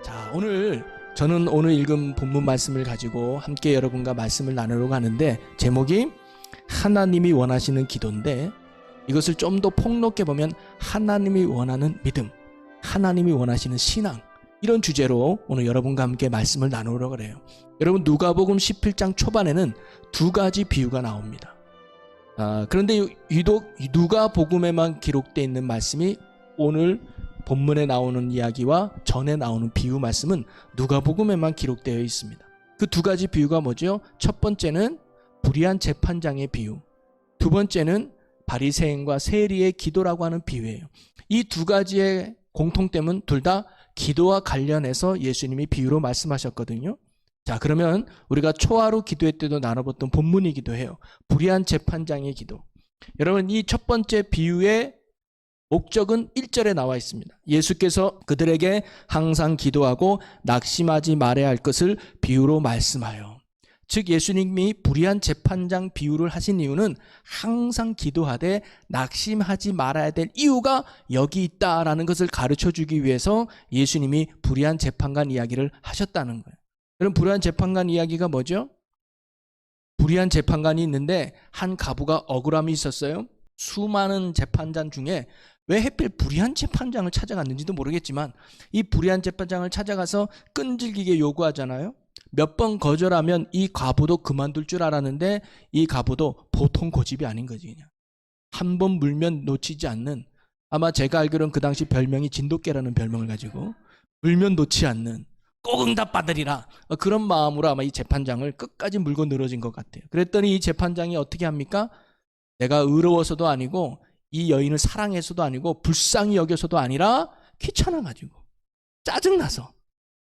자, 저는 오늘 읽은 본문 말씀을 가지고 함께 여러분과 말씀을 나누려고 하는데, 제목이 하나님이 원하시는 기도인데, 이것을 좀 더 폭넓게 보면 하나님이 원하는 믿음, 하나님이 원하시는 신앙, 이런 주제로 오늘 여러분과 함께 말씀을 나누려고 그래요. 여러분, 누가복음 17장 초반에는 두 가지 비유가 나옵니다. 그런데 유독 누가복음에만 기록되어 있는 말씀이 오늘 본문에 나오는 이야기와 전에 나오는 비유 말씀은 누가복음에만 기록되어 있습니다. 그 두 가지 비유가 뭐죠? 첫 번째는 불의한 재판장의 비유, 두 번째는 바리새인과 세리의 기도라고 하는 비유예요. 이 두 가지의 공통점은 둘 다 기도와 관련해서 예수님이 비유로 말씀하셨거든요. 자, 그러면 우리가 초하루 기도회 때도 나눠봤던 본문이기도 해요. 불의한 재판장의 기도. 여러분, 이 첫 번째 비유의 목적은 1절에 나와 있습니다. 예수께서 그들에게 항상 기도하고 낙심하지 말아야 할 것을 비유로 말씀하여. 즉, 예수님이 불의한 재판장 비유를 하신 이유는 항상 기도하되 낙심하지 말아야 될 이유가 여기 있다라는 것을 가르쳐 주기 위해서 예수님이 불의한 재판관 이야기를 하셨다는 거예요. 그럼 불의한 재판관 이야기가 뭐죠? 불의한 재판관이 있는데 한 가부가 억울함이 있었어요. 수많은 재판장 중에 왜 하필 불의한 재판장을 찾아갔는지도 모르겠지만 이 불의한 재판장을 찾아가서 끈질기게 요구하잖아요. 몇 번 거절하면 이 가부도 그만둘 줄 알았는데 이 가부도 보통 고집이 아닌 거지. 그냥 한 번 물면 놓치지 않는, 아마 제가 알기로는 그 당시 별명이 진돗개라는 별명을 가지고 물면 놓지 않는, 꼭 응답받으리라, 그런 마음으로 아마 이 재판장을 끝까지 물고 늘어진 것 같아요. 그랬더니 이 재판장이 어떻게 합니까? 내가 의로워서도 아니고 이 여인을 사랑해서도 아니고 불쌍히 여겨서도 아니라 귀찮아가지고 짜증나서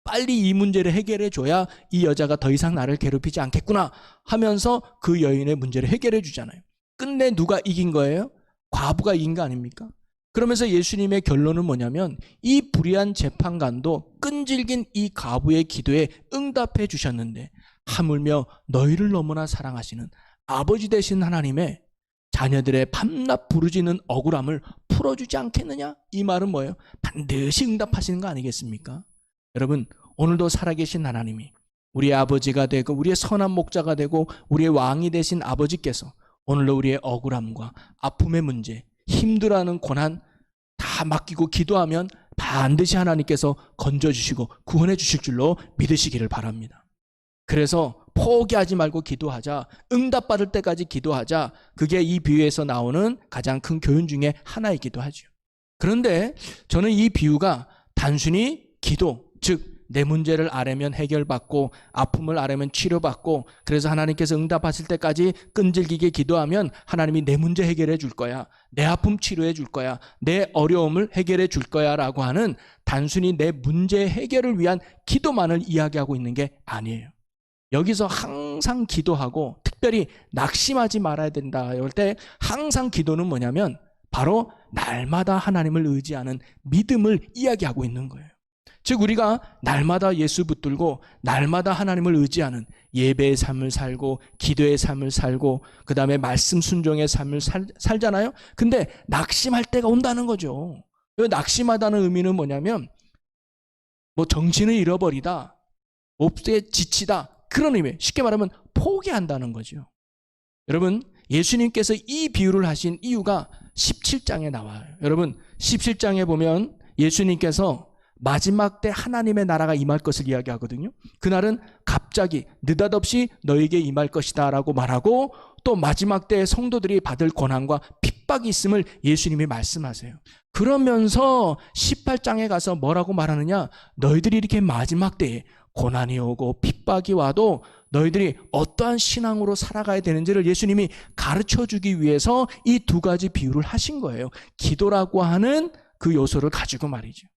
빨리 이 문제를 해결해 줘야 이 여자가 더 이상 나를 괴롭히지 않겠구나 하면서 그 여인의 문제를 해결해 주잖아요. 끝내 누가 이긴 거예요? 과부가 이긴 거 아닙니까? 그러면서 예수님의 결론은 뭐냐면 이 불의한 재판관도 끈질긴 이 과부의 기도에 응답해 주셨는데 하물며 너희를 너무나 사랑하시는 아버지 되신 하나님의 자녀들의 밤낮 부르짖는 억울함을 풀어주지 않겠느냐? 이 말은 뭐예요? 반드시 응답하시는 거 아니겠습니까? 여러분, 오늘도 살아계신 하나님이 우리의 아버지가 되고 우리의 선한 목자가 되고 우리의 왕이 되신 아버지께서 오늘도 우리의 억울함과 아픔의 문제, 힘들어하는 고난 다 맡기고 기도하면 반드시 하나님께서 건져주시고 구원해 주실 줄로 믿으시기를 바랍니다. 그래서 포기하지 말고 기도하자, 응답받을 때까지 기도하자, 그게 이 비유에서 나오는 가장 큰 교훈 중에 하나이기도 하죠. 그런데 저는 이 비유가 단순히 기도, 즉 내 문제를 아뢰면 해결받고 아픔을 아뢰면 치료받고 그래서 하나님께서 응답하실 때까지 끈질기게 기도하면 하나님이 내 문제 해결해 줄 거야, 내 아픔 치료해 줄 거야, 내 어려움을 해결해 줄 거야 라고 하는 단순히 내 문제 해결을 위한 기도만을 이야기하고 있는 게 아니에요. 여기서 항상 기도하고 특별히 낙심하지 말아야 된다 할 때 항상 기도는 뭐냐면 바로 날마다 하나님을 의지하는 믿음을 이야기하고 있는 거예요. 즉 우리가 날마다 예수 붙들고 날마다 하나님을 의지하는 예배의 삶을 살고 기도의 삶을 살고 그 다음에 말씀 순종의 삶을 살잖아요. 근데 낙심할 때가 온다는 거죠. 낙심하다는 의미는 뭐냐면 정신을 잃어버리다, 몹세 지치다, 그런 의미. 쉽게 말하면 포기한다는 거죠. 여러분, 예수님께서 이 비유를 하신 이유가 17장에 나와요. 여러분, 17장에 보면 예수님께서 마지막 때 하나님의 나라가 임할 것을 이야기하거든요. 그날은 갑자기 느닷없이 너에게 임할 것이다 라고 말하고 또 마지막 때에 성도들이 받을 고난과 핍박이 있음을 예수님이 말씀하세요. 그러면서 18장에 가서 뭐라고 말하느냐? 너희들이 이렇게 마지막 때에 고난이 오고 핍박이 와도 너희들이 어떠한 신앙으로 살아가야 되는지를 예수님이 가르쳐주기 위해서 이 두 가지 비유를 하신 거예요. 기도라고 하는 그 요소를 가지고 말이죠.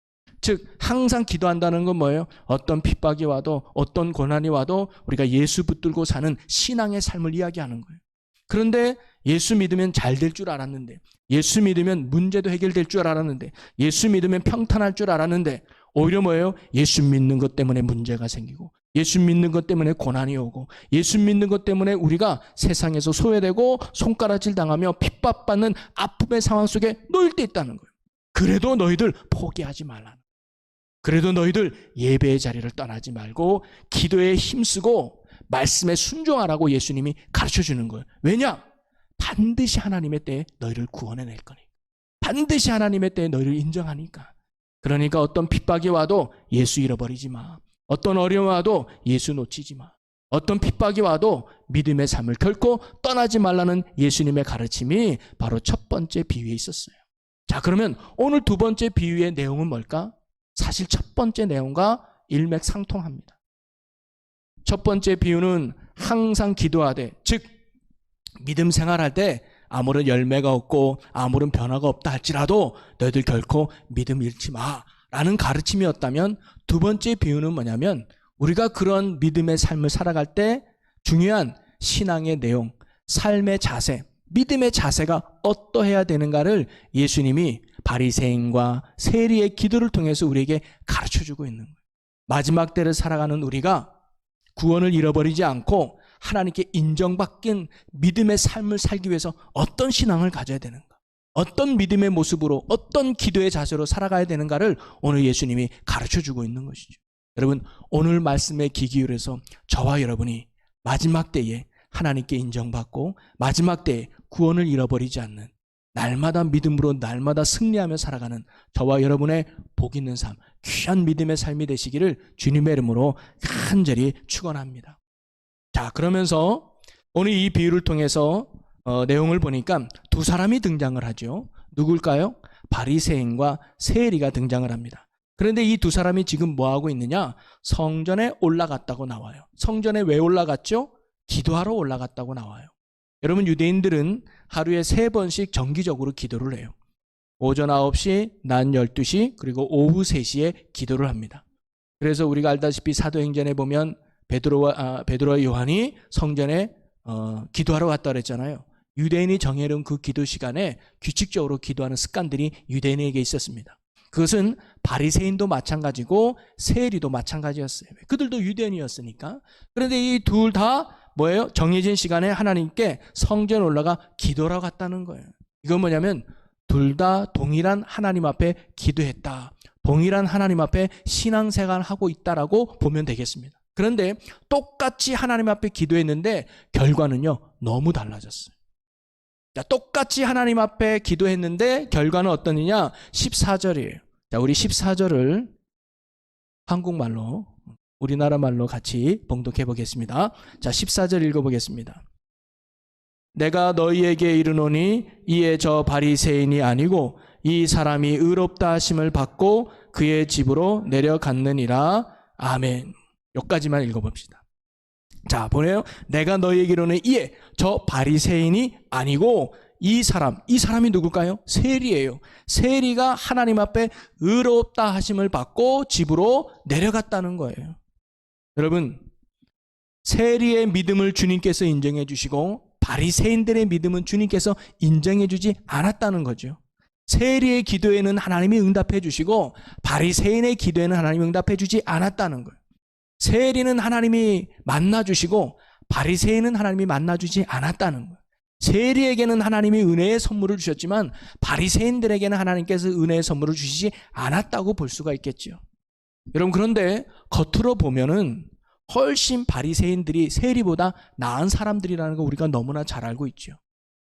즉 항상 기도한다는 건 뭐예요? 어떤 핍박이 와도 어떤 고난이 와도 우리가 예수 붙들고 사는 신앙의 삶을 이야기하는 거예요. 그런데 예수 믿으면 잘 될 줄 알았는데, 예수 믿으면 문제도 해결될 줄 알았는데, 예수 믿으면 평탄할 줄 알았는데 오히려 뭐예요? 예수 믿는 것 때문에 문제가 생기고 예수 믿는 것 때문에 고난이 오고 예수 믿는 것 때문에 우리가 세상에서 소외되고 손가락질 당하며 핍박받는 아픔의 상황 속에 놓일 때 있다는 거예요. 그래도 너희들 포기하지 말라는 거예요. 그래도 너희들 예배의 자리를 떠나지 말고 기도에 힘쓰고 말씀에 순종하라고 예수님이 가르쳐 주는 거예요. 왜냐? 반드시 하나님의 때에 너희를 구원해낼 거니까. 반드시 하나님의 때에 너희를 인정하니까. 그러니까 어떤 핍박이 와도 예수 잃어버리지 마. 어떤 어려움이 와도 예수 놓치지 마. 어떤 핍박이 와도 믿음의 삶을 결코 떠나지 말라는 예수님의 가르침이 바로 첫 번째 비유에 있었어요. 자, 그러면 오늘 두 번째 비유의 내용은 뭘까? 사실 첫 번째 내용과 일맥상통합니다. 첫 번째 비유는 항상 기도하되, 즉 믿음 생활할 때 아무런 열매가 없고 아무런 변화가 없다 할지라도 너희들 결코 믿음 잃지 마라는 가르침이었다면, 두 번째 비유는 뭐냐면 우리가 그런 믿음의 삶을 살아갈 때 중요한 신앙의 내용, 삶의 자세, 믿음의 자세가 어떠해야 되는가를 예수님이 바리새인과 세리의 기도를 통해서 우리에게 가르쳐주고 있는 거예요. 마지막 때를 살아가는 우리가 구원을 잃어버리지 않고 하나님께 인정받긴 믿음의 삶을 살기 위해서 어떤 신앙을 가져야 되는가, 어떤 믿음의 모습으로, 어떤 기도의 자세로 살아가야 되는가를 오늘 예수님이 가르쳐주고 있는 것이죠. 여러분, 오늘 말씀에 귀 기울여서 저와 여러분이 마지막 때에 하나님께 인정받고 마지막 때에 구원을 잃어버리지 않는, 날마다 믿음으로 날마다 승리하며 살아가는 저와 여러분의 복 있는 삶, 귀한 믿음의 삶이 되시기를 주님의 이름으로 간절히 축원합니다. 자, 그러면서 오늘 이 비유를 통해서 내용을 보니까 두 사람이 등장을 하죠. 누굴까요? 바리새인과 세리가 등장을 합니다. 그런데 이 두 사람이 지금 뭐하고 있느냐? 성전에 올라갔다고 나와요. 성전에 왜 올라갔죠? 기도하러 올라갔다고 나와요. 여러분, 유대인들은 하루에 3번씩 정기적으로 기도를 해요. 오전 9시, 낮 12시, 그리고 오후 3시에 기도를 합니다. 그래서 우리가 알다시피 사도행전에 보면 베드로와 요한이 성전에 기도하러 갔다 그랬잖아요. 유대인이 정해놓은 그 기도 시간에 규칙적으로 기도하는 습관들이 유대인에게 있었습니다. 그것은 바리새인도 마찬가지고 세리도 마찬가지였어요. 그들도 유대인이었으니까. 그런데 이 둘 다 뭐예요? 정해진 시간에 하나님께 성전에 올라가 기도하러 갔다는 거예요. 이건 뭐냐면 둘 다 동일한 하나님 앞에 기도했다, 동일한 하나님 앞에 신앙생활을 하고 있다라고 보면 되겠습니다. 그런데 똑같이 하나님 앞에 기도했는데 결과는요, 너무 달라졌어요. 자, 똑같이 하나님 앞에 기도했는데 결과는 어떠느냐? 14절이에요. 자, 우리 14절을 한국말로, 우리나라 말로 같이 봉독해 보겠습니다. 자, 14절 읽어보겠습니다. 내가 너희에게 이르노니 이에 저 바리새인이 아니고 이 사람이 의롭다 하심을 받고 그의 집으로 내려갔느니라. 아멘. 여기까지만 읽어봅시다. 자, 보네요. 내가 너희에게 이르노니 이에 저 바리새인이 아니고 이 사람이 누굴까요? 세리예요. 세리가 하나님 앞에 의롭다 하심을 받고 집으로 내려갔다는 거예요. 여러분, 세리의 믿음을 주님께서 인정해 주시고 바리새인들의 믿음은 주님께서 인정해 주지 않았다는 거죠. 세리의 기도에는 하나님이 응답해 주시고 바리새인의 기도에는 하나님이 응답해 주지 않았다는 거예요. 세리는 하나님이 만나 주시고 바리새인은 하나님이 만나 주지 않았다는 거예요. 세리에게는 하나님이 은혜의 선물을 주셨지만 바리새인들에게는 하나님께서 은혜의 선물을 주시지 않았다고 볼 수가 있겠죠. 여러분, 그런데 겉으로 보면은 훨씬 바리새인들이 세리보다 나은 사람들이라는 거 우리가 너무나 잘 알고 있죠.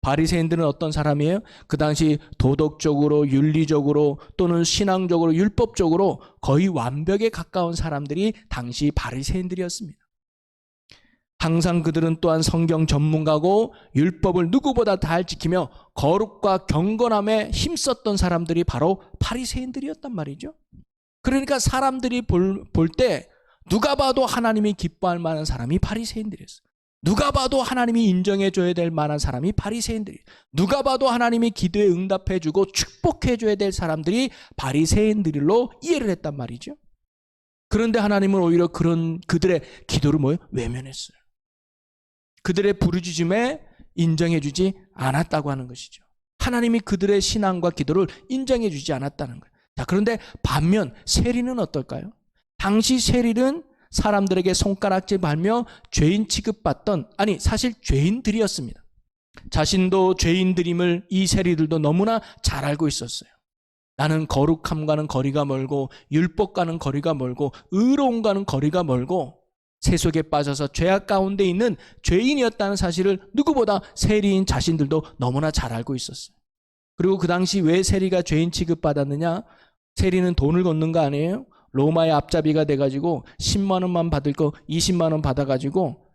바리새인들은 어떤 사람이에요? 그 당시 도덕적으로, 윤리적으로 또는 신앙적으로, 율법적으로 거의 완벽에 가까운 사람들이 당시 바리새인들이었습니다. 항상 그들은 또한 성경 전문가고 율법을 누구보다 잘 지키며 거룩과 경건함에 힘썼던 사람들이 바로 바리새인들이었단 말이죠. 그러니까 사람들이 볼 때 누가 봐도 하나님이 기뻐할 만한 사람이 바리새인들이었어요. 누가 봐도 하나님이 인정해 줘야 될 만한 사람이 바리새인들이에요. 누가 봐도 하나님이 기도에 응답해 주고 축복해 줘야 될 사람들이 바리새인들로 이해를 했단 말이죠. 그런데 하나님은 오히려 그들의 기도를 외면했어요. 그들의 부르짖음에 인정해 주지 않았다고 하는 것이죠. 하나님이 그들의 신앙과 기도를 인정해 주지 않았다는 거예요. 자, 그런데 반면 세리는 어떨까요? 당시 세리는 사람들에게 손가락질 받며 죄인 취급받던, 사실 죄인들이었습니다. 자신도 죄인들임을 이 세리들도 너무나 잘 알고 있었어요. 나는 거룩함과는 거리가 멀고 율법과는 거리가 멀고 의로움과는 거리가 멀고 세속에 빠져서 죄악 가운데 있는 죄인이었다는 사실을 누구보다 세리인 자신들도 너무나 잘 알고 있었어요. 그리고 그 당시 왜 세리가 죄인 취급받았느냐? 세리는 돈을 걷는 거 아니에요? 로마의 앞잡이가 돼가지고 10만 원만 받을 거 20만 원 받아가지고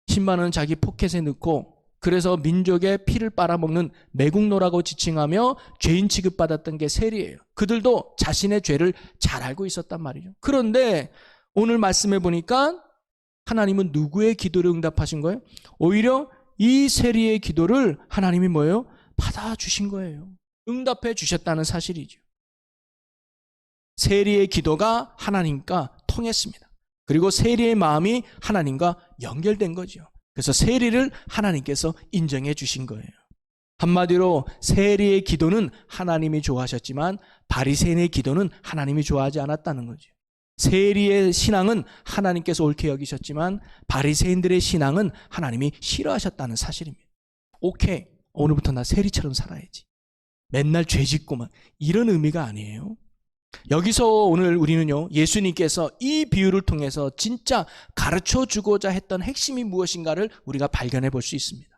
10만 원은 자기 포켓에 넣고, 그래서 민족의 피를 빨아먹는 매국노라고 지칭하며 죄인 취급받았던 게 세리예요. 그들도 자신의 죄를 잘 알고 있었단 말이죠. 그런데 오늘 말씀해 보니까 하나님은 누구의 기도를 응답하신 거예요? 오히려 이 세리의 기도를 하나님이 뭐예요? 받아주신 거예요. 응답해 주셨다는 사실이죠. 세리의 기도가 하나님과 통했습니다. 그리고 세리의 마음이 하나님과 연결된 거죠. 그래서 세리를 하나님께서 인정해 주신 거예요. 한마디로 세리의 기도는 하나님이 좋아하셨지만 바리새인의 기도는 하나님이 좋아하지 않았다는 거죠. 세리의 신앙은 하나님께서 옳게 여기셨지만 바리새인들의 신앙은 하나님이 싫어하셨다는 사실입니다. 오케이, 오늘부터 나 세리처럼 살아야지. 맨날 죄 짓고만, 이런 의미가 아니에요. 여기서 오늘 우리는요, 예수님께서 이 비유를 통해서 진짜 가르쳐 주고자 했던 핵심이 무엇인가를 우리가 발견해 볼 수 있습니다.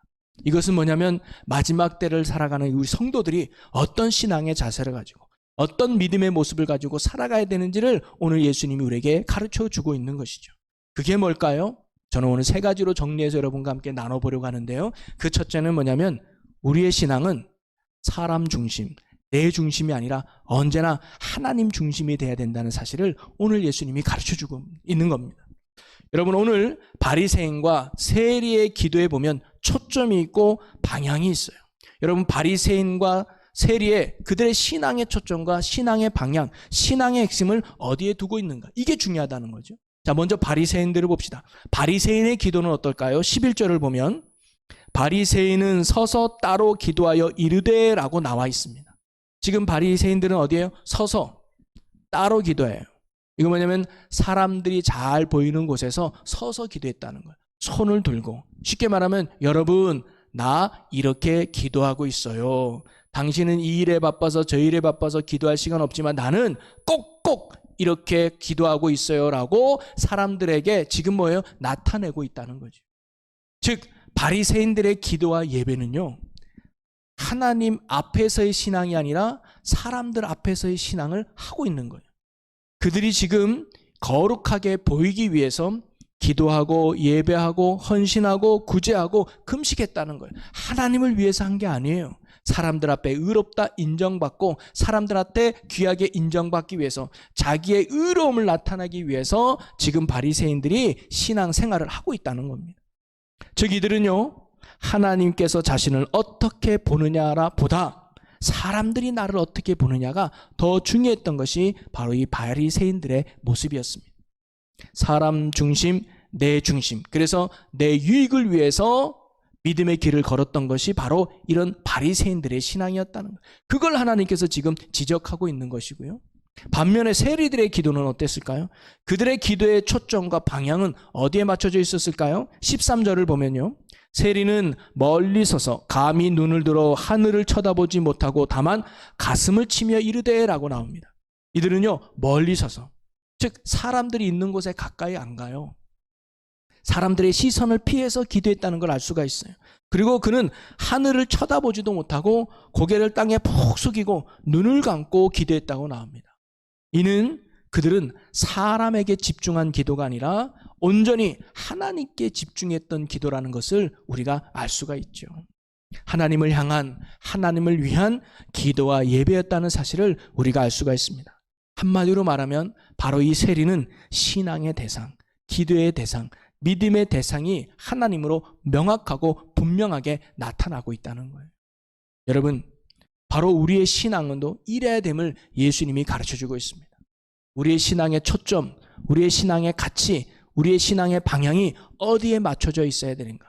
이것은 뭐냐면 마지막 때를 살아가는 우리 성도들이 어떤 신앙의 자세를 가지고 어떤 믿음의 모습을 가지고 살아가야 되는지를 오늘 예수님이 우리에게 가르쳐 주고 있는 것이죠. 그게 뭘까요? 저는 오늘 세 가지로 정리해서 여러분과 함께 나눠보려고 하는데요. 그 첫째는 뭐냐면 우리의 신앙은 사람 중심, 내 중심이 아니라 언제나 하나님 중심이 돼야 된다는 사실을 오늘 예수님이 가르쳐주고 있는 겁니다. 여러분, 오늘 바리새인과 세리의 기도에 보면 초점이 있고 방향이 있어요. 여러분, 바리새인과 세리의 그들의 신앙의 초점과 신앙의 방향, 신앙의 핵심을 어디에 두고 있는가, 이게 중요하다는 거죠. 자, 먼저 바리새인들을 봅시다. 바리새인의 기도는 어떨까요? 11절을 보면 바리새인은 서서 따로 기도하여 이르되라고 나와 있습니다. 지금 바리새인들은 어디에요? 서서 따로 기도해요. 이거 뭐냐면 사람들이 잘 보이는 곳에서 서서 기도했다는 거예요. 손을 들고. 쉽게 말하면 여러분, 나 이렇게 기도하고 있어요. 당신은 이 일에 바빠서 저 일에 바빠서 기도할 시간 없지만 나는 꼭꼭 이렇게 기도하고 있어요 라고 사람들에게 지금 뭐예요? 나타내고 있다는 거죠. 즉 바리새인들의 기도와 예배는요, 하나님 앞에서의 신앙이 아니라 사람들 앞에서의 신앙을 하고 있는 거예요. 그들이 지금 거룩하게 보이기 위해서 기도하고 예배하고 헌신하고 구제하고 금식했다는 거예요. 하나님을 위해서 한 게 아니에요. 사람들 앞에 의롭다 인정받고 사람들 앞에 귀하게 인정받기 위해서, 자기의 의로움을 나타내기 위해서 지금 바리새인들이 신앙생활을 하고 있다는 겁니다. 즉 이들은요, 하나님께서 자신을 어떻게 보느냐라 보다 사람들이 나를 어떻게 보느냐가 더 중요했던 것이 바로 이 바리새인들의 모습이었습니다. 사람 중심, 내 중심, 그래서 내 유익을 위해서 믿음의 길을 걸었던 것이 바로 이런 바리새인들의 신앙이었다는 거예요. 그걸 하나님께서 지금 지적하고 있는 것이고요. 반면에 세리들의 기도는 어땠을까요? 그들의 기도의 초점과 방향은 어디에 맞춰져 있었을까요? 13절을 보면요, 세리는 멀리 서서 감히 눈을 들어 하늘을 쳐다보지 못하고 다만 가슴을 치며 이르되라고 나옵니다. 이들은요, 멀리 서서, 즉 사람들이 있는 곳에 가까이 안 가요. 사람들의 시선을 피해서 기도했다는 걸 알 수가 있어요. 그리고 그는 하늘을 쳐다보지도 못하고 고개를 땅에 푹 숙이고 눈을 감고 기도했다고 나옵니다. 이는 그들은 사람에게 집중한 기도가 아니라 온전히 하나님께 집중했던 기도라는 것을 우리가 알 수가 있죠. 하나님을 향한, 하나님을 위한 기도와 예배였다는 사실을 우리가 알 수가 있습니다. 한마디로 말하면 바로 이 세리는 신앙의 대상, 기도의 대상, 믿음의 대상이 하나님으로 명확하고 분명하게 나타나고 있다는 거예요. 여러분, 바로 우리의 신앙은도 이래야 됨을 예수님이 가르쳐주고 있습니다. 우리의 신앙의 초점, 우리의 신앙의 가치, 우리의 신앙의 방향이 어디에 맞춰져 있어야 되는가?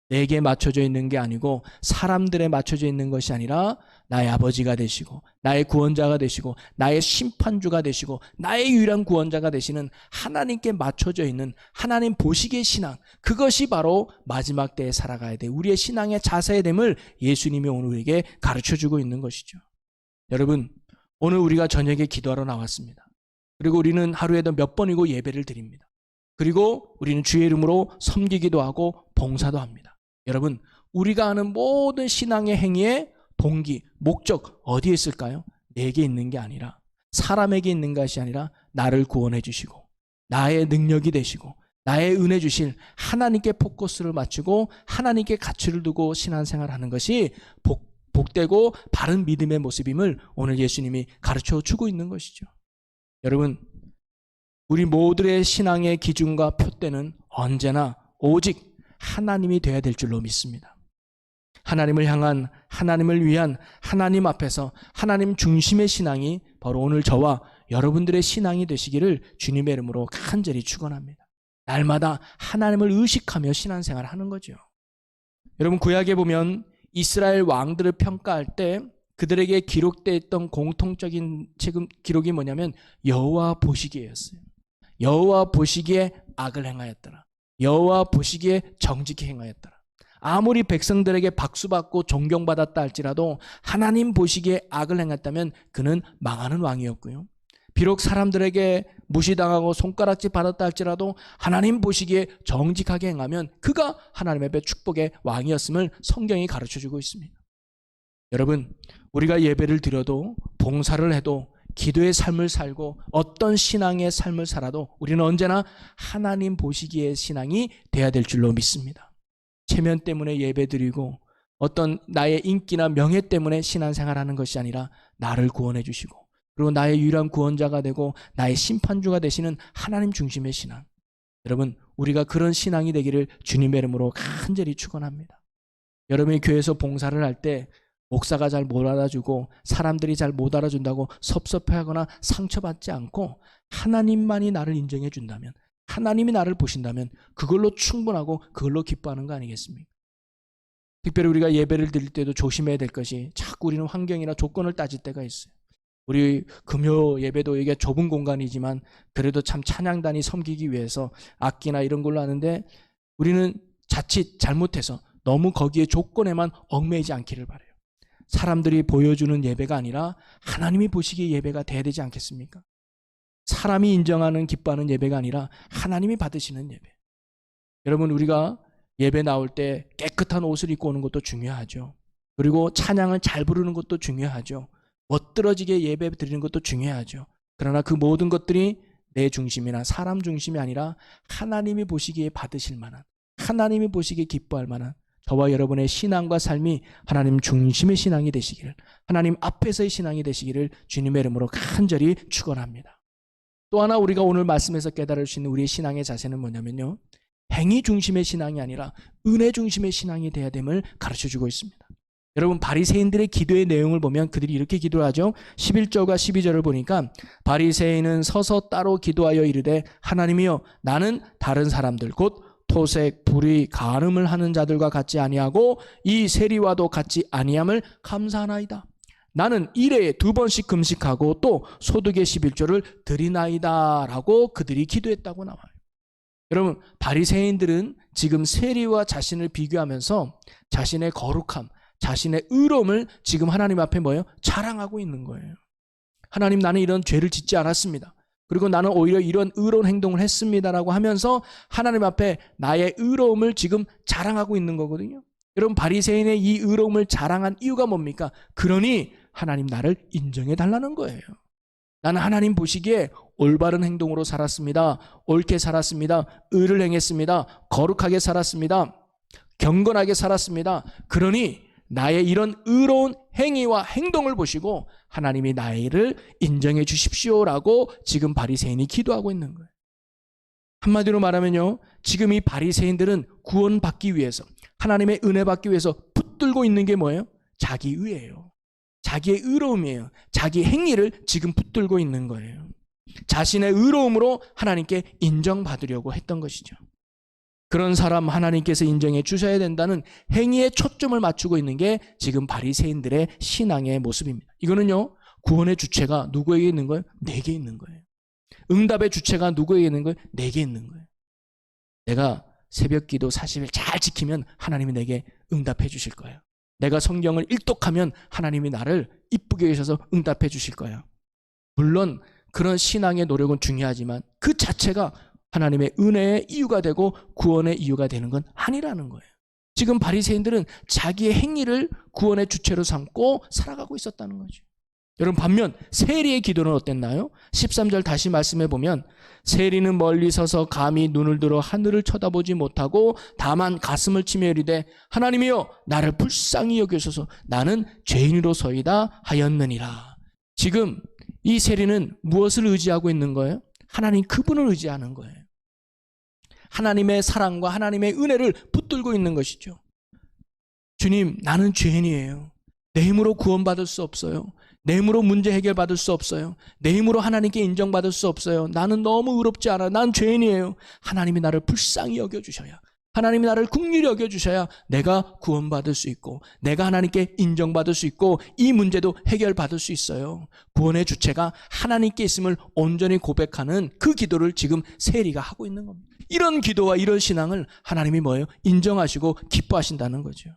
내게 맞춰져 있는 게 아니고 사람들에 맞춰져 있는 것이 아니라 나의 아버지가 되시고 나의 구원자가 되시고 나의 심판주가 되시고 나의 유일한 구원자가 되시는 하나님께 맞춰져 있는 하나님 보시기의 신앙, 그것이 바로 마지막 때에 살아가야 돼 우리의 신앙의 자세의 됨을 예수님이 오늘 우리에게 가르쳐주고 있는 것이죠. 여러분, 오늘 우리가 저녁에 기도하러 나왔습니다. 그리고 우리는 하루에도 몇 번이고 예배를 드립니다. 그리고 우리는 주의 이름으로 섬기기도 하고 봉사도 합니다. 여러분, 우리가 하는 모든 신앙의 행위의 동기, 목적 어디에 있을까요? 내게 있는 게 아니라, 사람에게 있는 것이 아니라 나를 구원해 주시고 나의 능력이 되시고 나의 은혜 주실 하나님께 포커스를 맞추고 하나님께 가치를 두고 신앙생활하는 것이 복되고 바른 믿음의 모습임을 오늘 예수님이 가르쳐 주고 있는 것이죠. 여러분, 우리 모두의 신앙의 기준과 표대는 언제나 오직 하나님이 되어야 될 줄로 믿습니다. 하나님을 향한, 하나님을 위한, 하나님 앞에서 하나님 중심의 신앙이 바로 오늘 저와 여러분들의 신앙이 되시기를 주님의 이름으로 간절히 축원합니다. 날마다 하나님을 의식하며 신앙생활을 하는 거죠. 여러분, 구약에 보면 이스라엘 왕들을 평가할 때 그들에게 기록되어 있던 공통적인 기록이 뭐냐면 여호와 보시기에였어요. 여호와 보시기에 악을 행하였더라. 여호와 보시기에 정직히 행하였더라. 아무리 백성들에게 박수받고 존경받았다 할지라도 하나님 보시기에 악을 행했다면 그는 망하는 왕이었고요. 비록 사람들에게 무시당하고 손가락질 받았다 할지라도 하나님 보시기에 정직하게 행하면 그가 하나님 앞에 축복의 왕이었음을 성경이 가르쳐주고 있습니다. 여러분, 우리가 예배를 드려도 봉사를 해도 기도의 삶을 살고 어떤 신앙의 삶을 살아도 우리는 언제나 하나님 보시기에 신앙이 돼야 될 줄로 믿습니다. 체면 때문에 예배드리고 어떤 나의 인기나 명예 때문에 신앙생활하는 것이 아니라 나를 구원해 주시고 그리고 나의 유일한 구원자가 되고 나의 심판주가 되시는 하나님 중심의 신앙. 여러분, 우리가 그런 신앙이 되기를 주님의 이름으로 간절히 축원합니다. 여러분이 교회에서 봉사를 할 때 목사가 잘 못 알아주고 사람들이 잘 못 알아준다고 섭섭해하거나 상처받지 않고 하나님만이 나를 인정해 준다면, 하나님이 나를 보신다면 그걸로 충분하고 그걸로 기뻐하는 거 아니겠습니까? 특별히 우리가 예배를 드릴 때도 조심해야 될 것이 자꾸 우리는 환경이나 조건을 따질 때가 있어요. 우리 금요 예배도 이게 좁은 공간이지만 그래도 참 찬양단이 섬기기 위해서 악기나 이런 걸로 하는데 우리는 자칫 잘못해서 너무 거기에 조건에만 얽매이지 않기를 바라요. 사람들이 보여주는 예배가 아니라 하나님이 보시기에 예배가 돼야 되지 않겠습니까? 사람이 인정하는 기뻐하는 예배가 아니라 하나님이 받으시는 예배. 여러분, 우리가 예배 나올 때 깨끗한 옷을 입고 오는 것도 중요하죠. 그리고 찬양을 잘 부르는 것도 중요하죠. 멋들어지게 예배 드리는 것도 중요하죠. 그러나 그 모든 것들이 내 중심이나 사람 중심이 아니라 하나님이 보시기에 받으실 만한, 하나님이 보시기에 기뻐할 만한 저와 여러분의 신앙과 삶이 하나님 중심의 신앙이 되시기를, 하나님 앞에서의 신앙이 되시기를 주님의 이름으로 간절히 축원합니다. 또 하나 우리가 오늘 말씀에서 깨달을 수 있는 우리의 신앙의 자세는 뭐냐면요, 행위 중심의 신앙이 아니라 은혜 중심의 신앙이 돼야 됨을 가르쳐주고 있습니다. 여러분, 바리새인들의 기도의 내용을 보면 그들이 이렇게 기도를 하죠. 11절과 12절을 보니까 바리새인은 서서 따로 기도하여 이르되 하나님이여, 나는 다른 사람들 곧 토색, 불의, 간음을 하는 자들과 같지 아니하고 이 세리와도 같지 아니함을 감사하나이다. 나는 일에 2번씩 금식하고 또 소득의 11조를 드리나이다 라고 그들이 기도했다고 나와요. 여러분, 바리새인들은 지금 세리와 자신을 비교하면서 자신의 거룩함, 자신의 의로움을 지금 하나님 앞에 뭐예요? 자랑하고 있는 거예요. 하나님, 나는 이런 죄를 짓지 않았습니다. 그리고 나는 오히려 이런 의로운 행동을 했습니다라고 하면서 하나님 앞에 나의 의로움을 지금 자랑하고 있는 거거든요. 여러분, 바리새인의 이 의로움을 자랑한 이유가 뭡니까? 그러니 하나님 나를 인정해 달라는 거예요. 나는 하나님 보시기에 올바른 행동으로 살았습니다. 옳게 살았습니다. 의를 행했습니다. 거룩하게 살았습니다. 경건하게 살았습니다. 그러니 나의 이런 의로운 행위와 행동을 보시고 하나님이 나를 인정해 주십시오라고 지금 바리새인이 기도하고 있는 거예요. 한마디로 말하면요, 지금 이 바리새인들은 구원받기 위해서, 하나님의 은혜 받기 위해서 붙들고 있는 게 뭐예요? 자기 의예요. 자기의 의로움이에요. 자기 행위를 지금 붙들고 있는 거예요. 자신의 의로움으로 하나님께 인정받으려고 했던 것이죠. 그런 사람 하나님께서 인정해 주셔야 된다는 행위에 초점을 맞추고 있는 게 지금 바리새인들의 신앙의 모습입니다. 이거는요, 구원의 주체가 누구에게 있는 거예요? 내게 있는 거예요. 응답의 주체가 누구에게 있는 거예요? 내게 있는 거예요. 내가 새벽기도 40일 잘 지키면 하나님이 내게 응답해 주실 거예요. 내가 성경을 일독하면 하나님이 나를 이쁘게 하셔서 응답해 주실 거예요. 물론 그런 신앙의 노력은 중요하지만 그 자체가 하나님의 은혜의 이유가 되고 구원의 이유가 되는 건 아니라는 거예요. 지금 바리새인들은 자기의 행위를 구원의 주체로 삼고 살아가고 있었다는 거죠. 여러분, 반면 세리의 기도는 어땠나요? 13절 다시 말씀해 보면 세리는 멀리 서서 감히 눈을 들어 하늘을 쳐다보지 못하고 다만 가슴을 치며 이르되 하나님이여 나를 불쌍히 여기소서 나는 죄인으로서이다 하였느니라. 지금 이 세리는 무엇을 의지하고 있는 거예요? 하나님 그분을 의지하는 거예요. 하나님의 사랑과 하나님의 은혜를 붙들고 있는 것이죠. 주님, 나는 죄인이에요. 내 힘으로 구원받을 수 없어요. 내 힘으로 문제 해결받을 수 없어요. 내 힘으로 하나님께 인정받을 수 없어요. 나는 너무 의롭지 않아. 난 죄인이에요. 하나님이 나를 불쌍히 여겨주셔야, 하나님이 나를 긍휼히 여겨주셔야 내가 구원받을 수 있고 내가 하나님께 인정받을 수 있고 이 문제도 해결받을 수 있어요. 구원의 주체가 하나님께 있음을 온전히 고백하는 그 기도를 지금 세리가 하고 있는 겁니다. 이런 기도와 이런 신앙을 하나님이 뭐예요? 인정하시고 기뻐하신다는 거죠.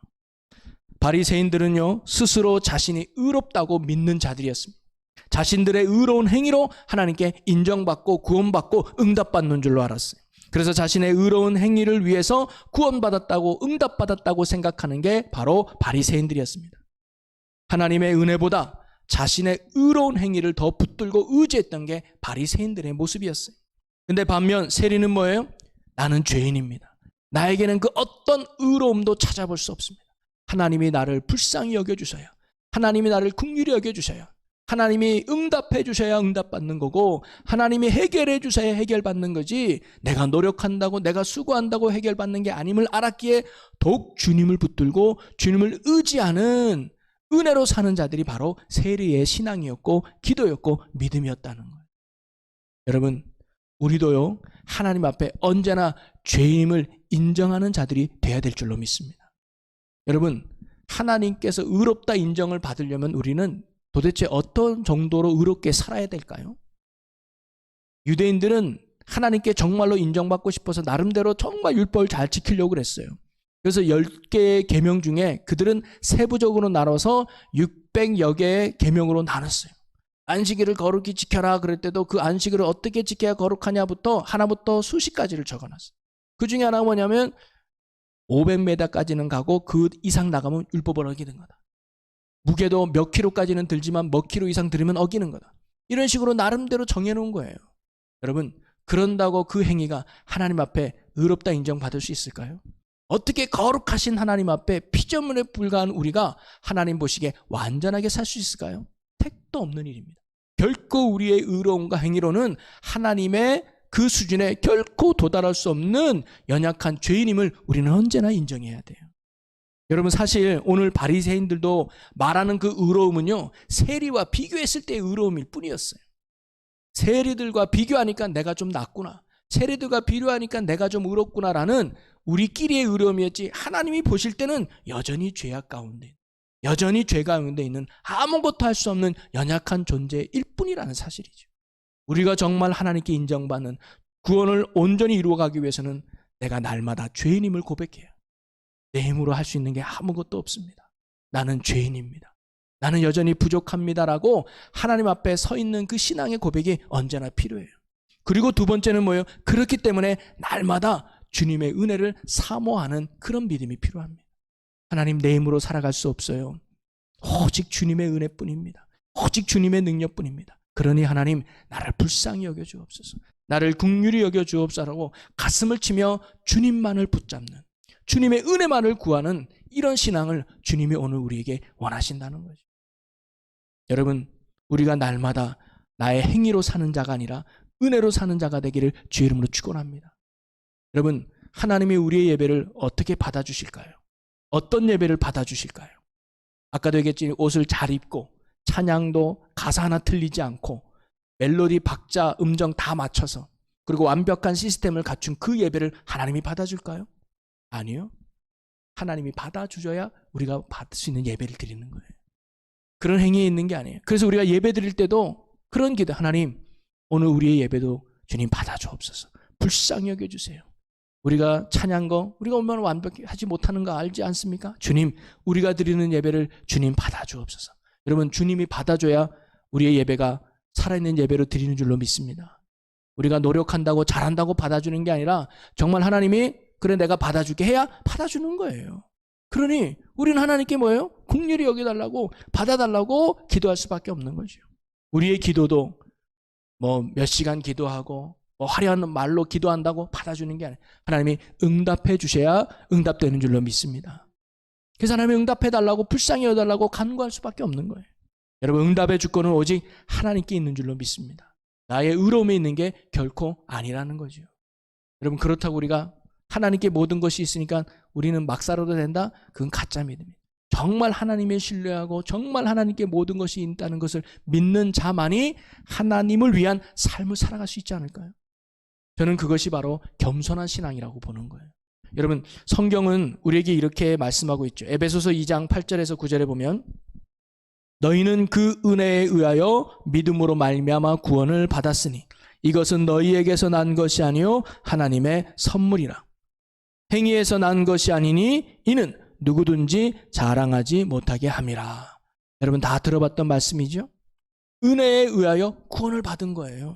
바리새인들은요, 스스로 자신이 의롭다고 믿는 자들이었습니다. 자신들의 의로운 행위로 하나님께 인정받고 구원받고 응답받는 줄로 알았어요. 그래서 자신의 의로운 행위를 위해서 구원받았다고 응답받았다고 생각하는 게 바로 바리새인들이었습니다. 하나님의 은혜보다 자신의 의로운 행위를 더 붙들고 의지했던 게 바리새인들의 모습이었어요. 근데 반면 세리는 뭐예요? 나는 죄인입니다. 나에게는 그 어떤 의로움도 찾아볼 수 없습니다. 하나님이 나를 불쌍히 여겨주셔야, 하나님이 나를 긍휼히 여겨주셔야, 하나님이 응답해 주셔야 응답받는 거고 하나님이 해결해 주셔야 해결받는 거지 내가 노력한다고 내가 수고한다고 해결받는 게 아님을 알았기에 더욱 주님을 붙들고 주님을 의지하는 은혜로 사는 자들이 바로 세리의 신앙이었고 기도였고 믿음이었다는 거예요. 여러분, 우리도요 하나님 앞에 언제나 죄임을 인정하는 자들이 돼야 될 줄로 믿습니다. 여러분, 하나님께서 의롭다 인정을 받으려면 우리는 도대체 어떤 정도로 의롭게 살아야 될까요? 유대인들은 하나님께 정말로 인정받고 싶어서 나름대로 정말 율법을 잘 지키려고 그랬어요. 그래서 10개의 계명 중에 그들은 세부적으로 나눠서 600여 개의 계명으로 나눴어요. 안식일을 거룩히 지켜라 그럴 때도 그 안식일을 어떻게 지켜야 거룩하냐부터 하나부터 수십 가지를 적어놨어요. 그 중에 하나가 뭐냐면 500m까지는 가고 그 이상 나가면 율법을 어기는 거다. 무게도 몇 킬로까지는 들지만 몇 킬로 이상 들으면 어기는 거다. 이런 식으로 나름대로 정해놓은 거예요. 여러분, 그런다고 그 행위가 하나님 앞에 의롭다 인정받을 수 있을까요? 어떻게 거룩하신 하나님 앞에 피조물에 불과한 우리가 하나님 보시기에 완전하게 살 수 있을까요? 택도 없는 일입니다. 결코 우리의 의로움과 행위로는 하나님의 그 수준에 결코 도달할 수 없는 연약한 죄인임을 우리는 언제나 인정해야 돼요. 여러분, 사실 오늘 바리새인들도 말하는 그 의로움은요 세리와 비교했을 때의 의로움일 뿐이었어요. 세리들과 비교하니까 내가 좀 낫구나, 세리들과 비교하니까 내가 좀 의롭구나라는 우리끼리의 의로움이었지 하나님이 보실 때는 여전히 죄악 가운데, 여전히 죄 가운데 있는 아무것도 할 수 없는 연약한 존재일 뿐이라는 사실이죠. 우리가 정말 하나님께 인정받는 구원을 온전히 이루어가기 위해서는 내가 날마다 죄인임을 고백해요. 내 힘으로 할 수 있는 게 아무것도 없습니다. 나는 죄인입니다. 나는 여전히 부족합니다라고 하나님 앞에 서 있는 그 신앙의 고백이 언제나 필요해요. 그리고 두 번째는 뭐예요? 그렇기 때문에 날마다 주님의 은혜를 사모하는 그런 믿음이 필요합니다. 하나님, 내 힘으로 살아갈 수 없어요. 오직 주님의 은혜뿐입니다. 오직 주님의 능력뿐입니다. 그러니 하나님, 나를 불쌍히 여겨주옵소서, 나를 긍휼히 여겨주옵소서라고 가슴을 치며 주님만을 붙잡는, 주님의 은혜만을 구하는 이런 신앙을 주님이 오늘 우리에게 원하신다는 거죠. 여러분, 우리가 날마다 나의 행위로 사는 자가 아니라 은혜로 사는 자가 되기를 주의 이름으로 축원합니다. 여러분, 하나님이 우리의 예배를 어떻게 받아주실까요? 어떤 예배를 받아주실까요? 아까도 얘기했지, 옷을 잘 입고 찬양도 가사 하나 틀리지 않고 멜로디, 박자, 음정 다 맞춰서 그리고 완벽한 시스템을 갖춘 그 예배를 하나님이 받아줄까요? 아니요. 하나님이 받아주셔야 우리가 받을 수 있는 예배를 드리는 거예요. 그런 행위에 있는 게 아니에요. 그래서 우리가 예배 드릴 때도 그런 기도, 하나님, 오늘 우리의 예배도 주님 받아주옵소서, 불쌍히 여겨주세요. 우리가 찬양거, 우리가 얼마나 완벽하지 못하는 거 알지 않습니까? 주님, 우리가 드리는 예배를 주님 받아주옵소서. 여러분, 주님이 받아줘야 우리의 예배가 살아있는 예배로 드리는 줄로 믿습니다. 우리가 노력한다고 잘한다고 받아주는 게 아니라 정말 하나님이 그래 내가 받아줄게 해야 받아주는 거예요. 그러니 우리는 하나님께 뭐예요? 긍휼히 여겨달라고 받아달라고 기도할 수밖에 없는 거죠. 우리의 기도도 뭐 몇 시간 기도하고 뭐 화려한 말로 기도한다고 받아주는 게 아니에요. 하나님이 응답해 주셔야 응답되는 줄로 믿습니다. 그래서 하나님이 응답해 달라고 불쌍히 여달라고 간구할 수밖에 없는 거예요. 여러분 응답의 주권은 오직 하나님께 있는 줄로 믿습니다. 나의 의로움에 있는 게 결코 아니라는 거죠. 여러분 그렇다고 우리가 하나님께 모든 것이 있으니까 우리는 막 살아도 된다? 그건 가짜 믿음이에요. 정말 하나님을 신뢰하고 정말 하나님께 모든 것이 있다는 것을 믿는 자만이 하나님을 위한 삶을 살아갈 수 있지 않을까요? 저는 그것이 바로 겸손한 신앙이라고 보는 거예요. 여러분 성경은 우리에게 이렇게 말씀하고 있죠. 에베소서 2장 8절에서 9절에 보면 너희는 그 은혜에 의하여 믿음으로 말미암아 구원을 받았으니 이것은 너희에게서 난 것이 아니요 하나님의 선물이라. 행위에서 난 것이 아니니 이는 누구든지 자랑하지 못하게 함이라. 여러분 다 들어봤던 말씀이죠? 은혜에 의하여 구원을 받은 거예요.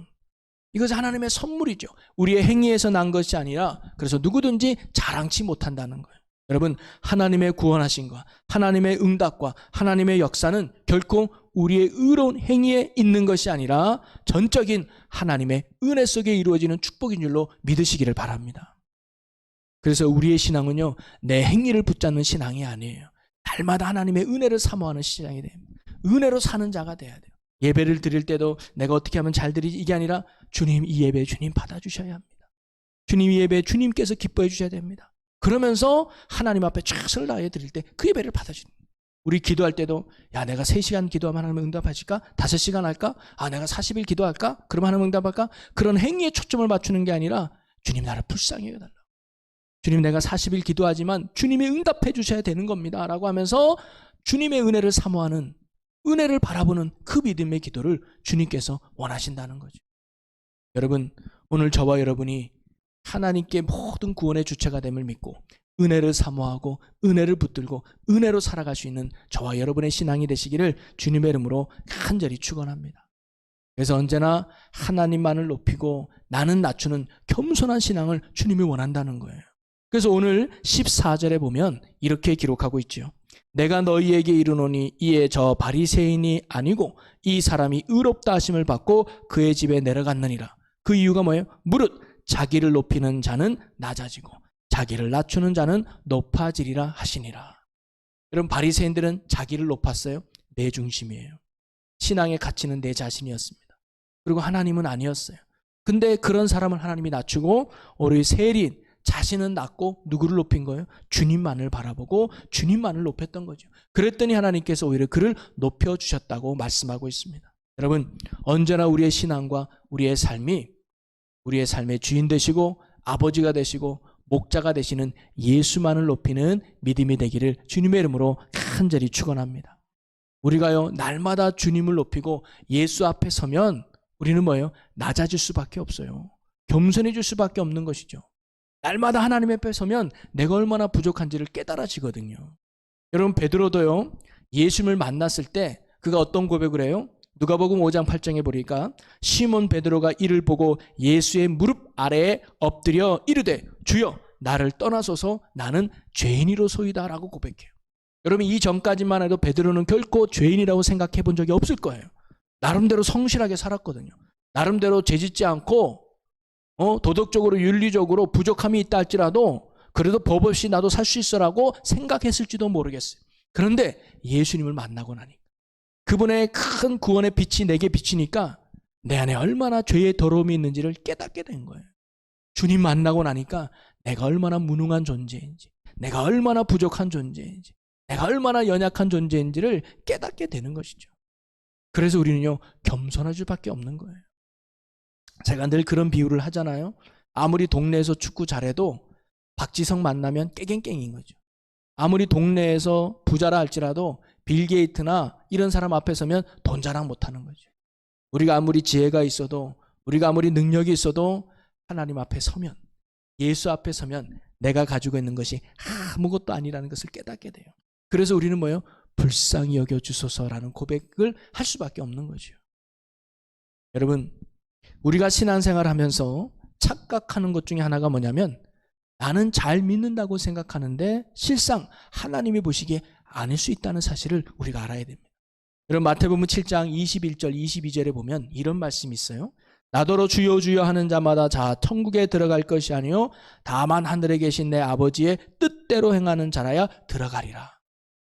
이것은 하나님의 선물이죠. 우리의 행위에서 난 것이 아니라 그래서 누구든지 자랑치 못한다는 거예요. 여러분 하나님의 구원하심과 하나님의 응답과 하나님의 역사는 결코 우리의 의로운 행위에 있는 것이 아니라 전적인 하나님의 은혜 속에 이루어지는 축복인 줄로 믿으시기를 바랍니다. 그래서 우리의 신앙은요 내 행위를 붙잡는 신앙이 아니에요. 날마다 하나님의 은혜를 사모하는 신앙이 됩니다. 은혜로 사는 자가 돼야 돼요. 예배를 드릴 때도 내가 어떻게 하면 잘 드리지 이게 아니라 주님 이 예배 주님 받아주셔야 합니다. 주님 이 예배 주님께서 기뻐해 주셔야 됩니다. 그러면서 하나님 앞에 최선을 다해 드릴 때 그 예배를 받아주는 거예요. 우리 기도할 때도 야 내가 3시간 기도하면 하나님 응답하실까? 5시간 할까? 내가 40일 기도할까? 그럼 하나님 응답할까? 그런 행위에 초점을 맞추는 게 아니라 주님 나를 불쌍히 여겨달라. 주님 내가 40일 기도하지만 주님이 응답해 주셔야 되는 겁니다 라고 하면서 주님의 은혜를 사모하는 은혜를 바라보는 그 믿음의 기도를 주님께서 원하신다는 거죠. 여러분 오늘 저와 여러분이 하나님께 모든 구원의 주체가 됨을 믿고 은혜를 사모하고 은혜를 붙들고 은혜로 살아갈 수 있는 저와 여러분의 신앙이 되시기를 주님의 이름으로 간절히 축원합니다. 그래서 언제나 하나님만을 높이고 나는 낮추는 겸손한 신앙을 주님이 원한다는 거예요. 그래서 오늘 14절에 보면 이렇게 기록하고 있죠. 내가 너희에게 이르노니 이에 저 바리새인이 아니고 이 사람이 의롭다 하심을 받고 그의 집에 내려갔느니라. 그 이유가 뭐예요? 무릇 자기를 높이는 자는 낮아지고 자기를 낮추는 자는 높아지리라 하시니라. 여러분 바리새인들은 자기를 높았어요. 내 중심이에요. 신앙의 가치는 내 자신이었습니다. 그리고 하나님은 아니었어요. 근데 그런 사람을 하나님이 낮추고 우리 세린 자신은 낮고 누구를 높인 거예요? 주님만을 바라보고 주님만을 높였던 거죠. 그랬더니 하나님께서 오히려 그를 높여주셨다고 말씀하고 있습니다. 여러분 언제나 우리의 신앙과 우리의 삶이 우리의 삶의 주인 되시고 아버지가 되시고 목자가 되시는 예수만을 높이는 믿음이 되기를 주님의 이름으로 간절히 축원합니다. 우리가요 날마다 주님을 높이고 예수 앞에 서면 우리는 뭐예요? 낮아질 수밖에 없어요. 겸손해질 수밖에 없는 것이죠. 날마다 하나님 앞에 서면 내가 얼마나 부족한지를 깨달아지거든요. 여러분 베드로도요 예수님을 만났을 때 그가 어떤 고백을 해요? 누가복음 5장 8장에 보니까 시몬 베드로가 이를 보고 예수의 무릎 아래에 엎드려 이르되 주여 나를 떠나소서 나는 죄인이로소이다 라고 고백해요. 여러분 이 전까지만 해도 베드로는 결코 죄인이라고 생각해 본 적이 없을 거예요. 나름대로 성실하게 살았거든요. 나름대로 죄짓지 않고 도덕적으로 윤리적으로 부족함이 있다 할지라도 그래도 법 없이 나도 살 수 있어라고 생각했을지도 모르겠어요. 그런데 예수님을 만나고 나니까 그분의 큰 구원의 빛이 내게 비치니까 내 안에 얼마나 죄의 더러움이 있는지를 깨닫게 된 거예요. 주님 만나고 나니까 내가 얼마나 무능한 존재인지 내가 얼마나 부족한 존재인지 내가 얼마나 연약한 존재인지를 깨닫게 되는 것이죠. 그래서 우리는요 겸손할 수밖에 없는 거예요. 제가 늘 그런 비유를 하잖아요. 아무리 동네에서 축구 잘해도 박지성 만나면 깨갱깽인 거죠. 아무리 동네에서 부자라 할지라도 빌 게이트나 이런 사람 앞에 서면 돈 자랑 못하는 거죠. 우리가 아무리 지혜가 있어도 우리가 아무리 능력이 있어도 하나님 앞에 서면 예수 앞에 서면 내가 가지고 있는 것이 아무것도 아니라는 것을 깨닫게 돼요. 그래서 우리는 뭐예요? 불쌍히 여겨주소서라는 고백을 할 수밖에 없는 거죠. 여러분, 우리가 신앙생활을 하면서 착각하는 것 중에 하나가 뭐냐면 나는 잘 믿는다고 생각하는데 실상 하나님이 보시기에 아닐 수 있다는 사실을 우리가 알아야 됩니다. 여러분, 마태복음 7장 21절 22절에 보면 이런 말씀이 있어요. 나더러 주여 주여 하는 자마다 자 천국에 들어갈 것이 아니요 다만 하늘에 계신 내 아버지의 뜻대로 행하는 자라야 들어가리라.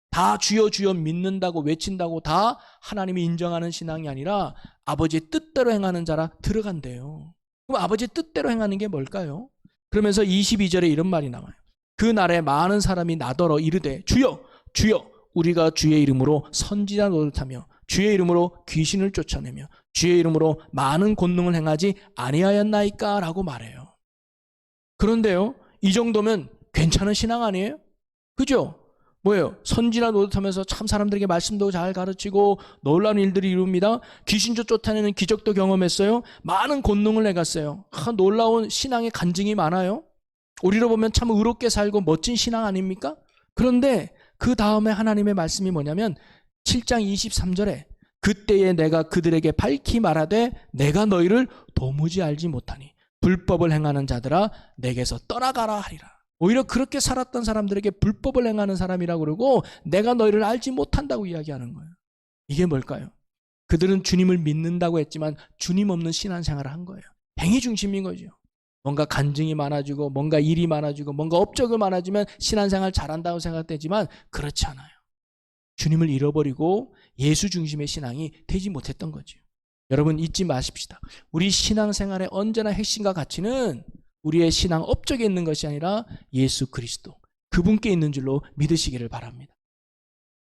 다 주여 주여 믿는다고 외친다고 다 하나님이 인정하는 신앙이 아니라 아버지의 뜻대로 행하는 자라 들어간대요. 그럼 아버지의 뜻대로 행하는 게 뭘까요? 그러면서 22절에 이런 말이 나와요. 그 날에 많은 사람이 나더러 이르되 주여 주여 우리가 주의 이름으로 선지자 노릇하며 주의 이름으로 귀신을 쫓아내며 주의 이름으로 많은 권능을 행하지 아니하였나이까 라고 말해요. 그런데요, 이 정도면 괜찮은 신앙 아니에요? 그죠? 뭐예요? 선지자 노릇하면서 참 사람들에게 말씀도 잘 가르치고 놀라운 일들이 이룹니다. 귀신도 쫓아내는 기적도 경험했어요. 많은 권능을 내갔어요. 놀라운 신앙의 간증이 많아요. 우리로 보면 참 의롭게 살고 멋진 신앙 아닙니까? 그런데 그 다음에 하나님의 말씀이 뭐냐면 7장 23절에 그때에 내가 그들에게 밝히 말하되 내가 너희를 도무지 알지 못하니 불법을 행하는 자들아 내게서 떠나가라 하리라. 오히려 그렇게 살았던 사람들에게 불법을 행하는 사람이라고 그러고 내가 너희를 알지 못한다고 이야기하는 거예요. 이게 뭘까요? 그들은 주님을 믿는다고 했지만 주님 없는 신앙생활을 한 거예요. 행위 중심인 거죠. 뭔가 간증이 많아지고 뭔가 일이 많아지고 뭔가 업적이 많아지면 신앙생활 잘한다고 생각되지만 그렇지 않아요. 주님을 잃어버리고 예수 중심의 신앙이 되지 못했던 거죠. 여러분 잊지 마십시다. 우리 신앙생활의 언제나 핵심과 가치는 우리의 신앙 업적에 있는 것이 아니라 예수 그리스도 그분께 있는 줄로 믿으시기를 바랍니다.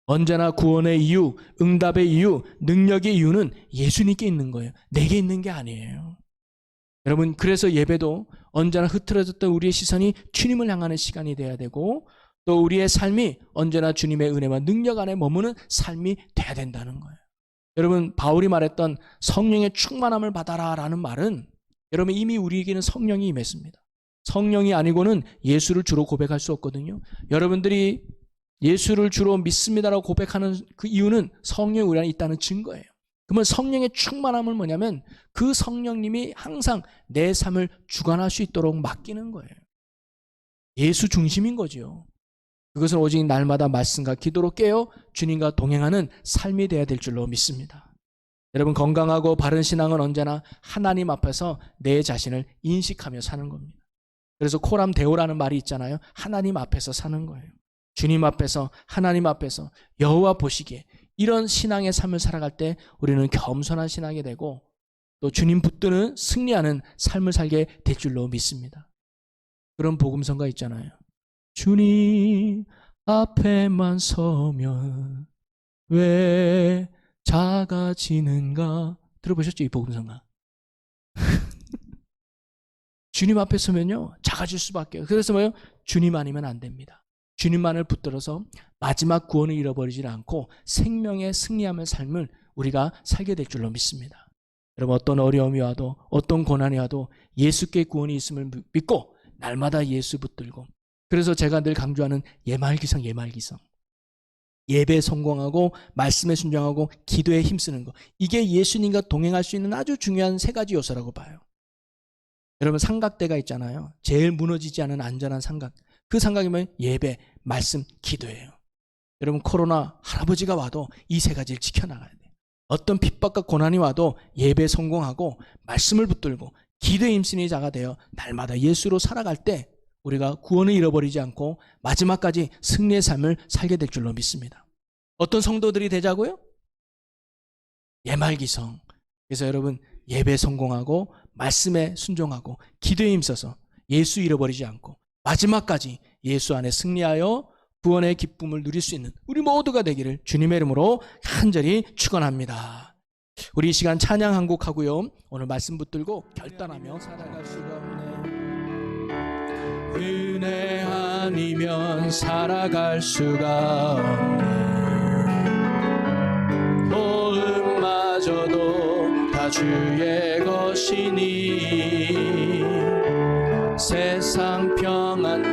언제나 구원의 이유, 응답의 이유, 능력의 이유는 예수님께 있는 거예요. 내게 있는 게 아니에요. 여러분 그래서 예배도 언제나 흐트러졌던 우리의 시선이 주님을 향하는 시간이 돼야 되고 또 우리의 삶이 언제나 주님의 은혜와 능력 안에 머무는 삶이 돼야 된다는 거예요. 여러분 바울이 말했던 성령의 충만함을 받아라 라는 말은 여러분 이미 우리에게는 성령이 임했습니다. 성령이 아니고는 예수를 주로 고백할 수 없거든요. 여러분들이 예수를 주로 믿습니다라고 고백하는 그 이유는 성령이 우리 안에 있다는 증거예요. 그러면 성령의 충만함은 뭐냐면 그 성령님이 항상 내 삶을 주관할 수 있도록 맡기는 거예요. 예수 중심인 거죠. 그것은 오직 날마다 말씀과 기도로 깨어 주님과 동행하는 삶이 되어야 될 줄로 믿습니다. 여러분 건강하고 바른 신앙은 언제나 하나님 앞에서 내 자신을 인식하며 사는 겁니다. 그래서 코람 데오라는 말이 있잖아요. 하나님 앞에서 사는 거예요. 주님 앞에서 하나님 앞에서 여호와 보시기에 이런 신앙의 삶을 살아갈 때 우리는 겸손한 신앙이 되고 또 주님 붙드는 승리하는 삶을 살게 될 줄로 믿습니다. 그런 복음성가 있잖아요. 주님 앞에만 서면 왜 작아지는가? 들어보셨죠? 이 복음성가. 주님 앞에 서면요 작아질 수밖에 없어요. 그래서 뭐예요? 주님 아니면 안 됩니다. 주님만을 붙들어서 마지막 구원을 잃어버리지 않고 생명의 승리하며 삶을 우리가 살게 될 줄로 믿습니다. 여러분 어떤 어려움이 와도 어떤 고난이 와도 예수께 구원이 있음을 믿고 날마다 예수 붙들고 그래서 제가 늘 강조하는 예말기성 예배에 성공하고 말씀에 순종하고 기도에 힘쓰는 것 이게 예수님과 동행할 수 있는 아주 중요한 세 가지 요소라고 봐요. 여러분 삼각대가 있잖아요. 제일 무너지지 않은 안전한 삼각. 그 삼각이 뭐예요? 예배, 말씀, 기도예요. 여러분 코로나 할아버지가 와도 이 세 가지를 지켜나가야 돼요. 어떤 핍박과 고난이 와도 예배에 성공하고 말씀을 붙들고 기도에 힘쓰는 자가 되어 날마다 예수로 살아갈 때 우리가 구원을 잃어버리지 않고 마지막까지 승리의 삶을 살게 될 줄로 믿습니다. 어떤 성도들이 되자고요? 예말기성. 그래서 여러분 예배에 성공하고 말씀에 순종하고 기도에 힘써서 예수 잃어버리지 않고 마지막까지 예수 안에 승리하여 구원의 기쁨을 누릴 수 있는 우리 모두가 되기를 주님의 이름으로 간절히 축원합니다. 우리 이 시간 찬양 한 곡 하고요. 오늘 말씀 붙들고 결단하며 살아갈 수가 없네. 은혜 아니면 살아갈 수가 없네. 도움마저도 다 주의 것이니 세상 평안